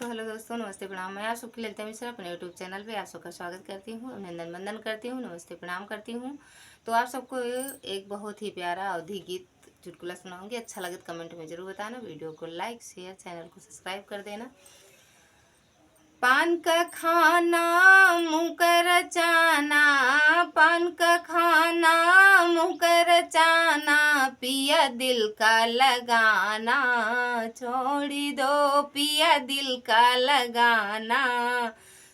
दोस्तों, हेलो दोस्तों, नमस्ते प्रणाम। मैं आप सबकी ललिता मिश्रा अपने यूट्यूब चैनल पे आप सबका स्वागत करती हूँ, अभिनंदन वंदन करती हूँ, नमस्ते प्रणाम करती हूँ। तो आप सबको एक बहुत ही प्यारा अवधी गीत चुटकुला सुनाऊंगी। अच्छा लगे तो कमेंट में जरूर बताना, वीडियो को लाइक शेयर, चैनल को सब्सक्राइब कर देना। पान का खाना मुँह कर चाना, पान का खाना मुँह कर चाना, पिया दिल का लगाना, छोड़ी दो पिया दिल का लगाना,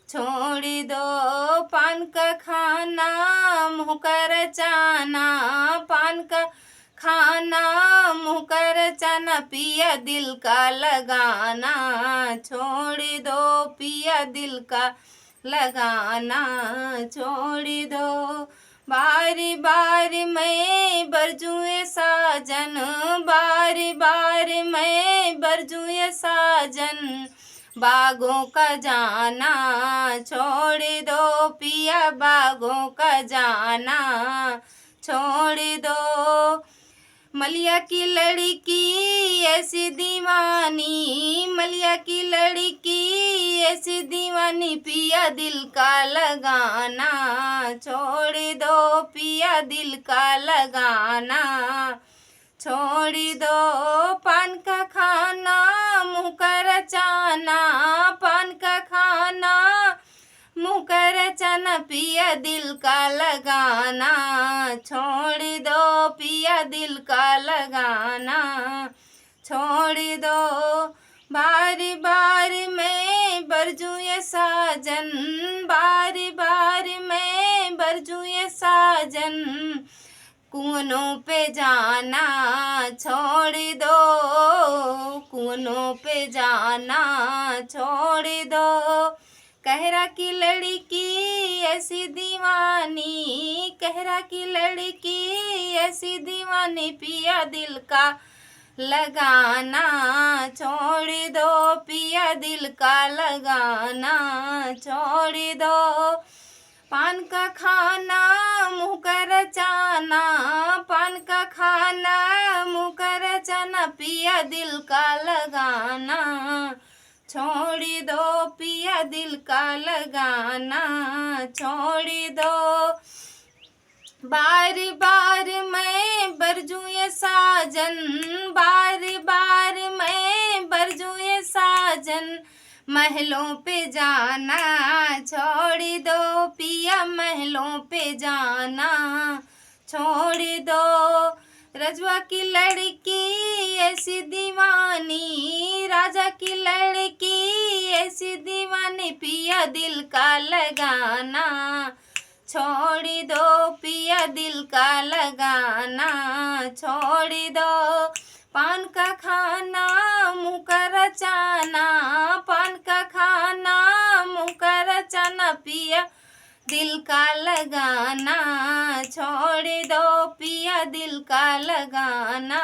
छोड़ी दो। पान का खाना मुँह कर चाना, पान का खाना मुँह कर चाना, पिया दिल का लगाना, छोड़ दो पिया दिल का लगाना, छोड़ दो। बारी बारी मैं बरजुए साजन, बारी बारी मैं बरजुए साजन, बागों का जाना, छोड़ दो पिया बागों का जाना, छोड़ दो। मलिया की लड़की ऐसी दीवानी, मलिया की लड़की ऐसी दीवानी, पिया दिल का लगाना, छोड़ दो पिया दिल का लगाना, छोड़ दो। पान का खाना मुँह कर चाना, पान का खाना मुँह कर चाना, पिया दिल का लगाना, छोड़ दो पिया दिल का लगाना, छोड़ दो। बारी बारी मैं बरजुए साजन, बारी बारी मैं बरजुए साजन, कुआनों पे जाना, छोड़ दो कुआनों पे जाना, छोड़ दो। कहरा की लड़की ऐसी दीवानी, कहरा की लड़की ऐसी दीवानी, पिया दिल का लगाना, छोड़ दो पिया दिल का लगाना, छोड़ दो। पान का खाना मुँह कर चाना, पान का खाना मुँह कर चाना, पिया दिल का लगाना, छोड़ दो पिया दिल का लगाना, छोड़ दो। बारी बारी मैं बरजुए साजन, बारी बारी मैं बरजुए साजन, महलों पे जाना, छोड़ दो पिया महलों पे जाना, छोड़ दो। रजवा की लड़की ऐसी दीवानी, राजा की लड़की ऐसी दीवानी, पिया दिल का लगाना, छोड़ दो पिया दिल का लगाना, छोड़ दो। पान का खाना मुँह कर चाना, पान का खाना मुँह कर चाना, पिया दिल का लगाना, छोड़ दो पिया दिल का लगाना,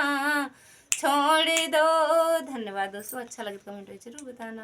छोड़ दो। धन्यवाद दोस्तों, अच्छा लगे तो कमेंट में जरूर बताना।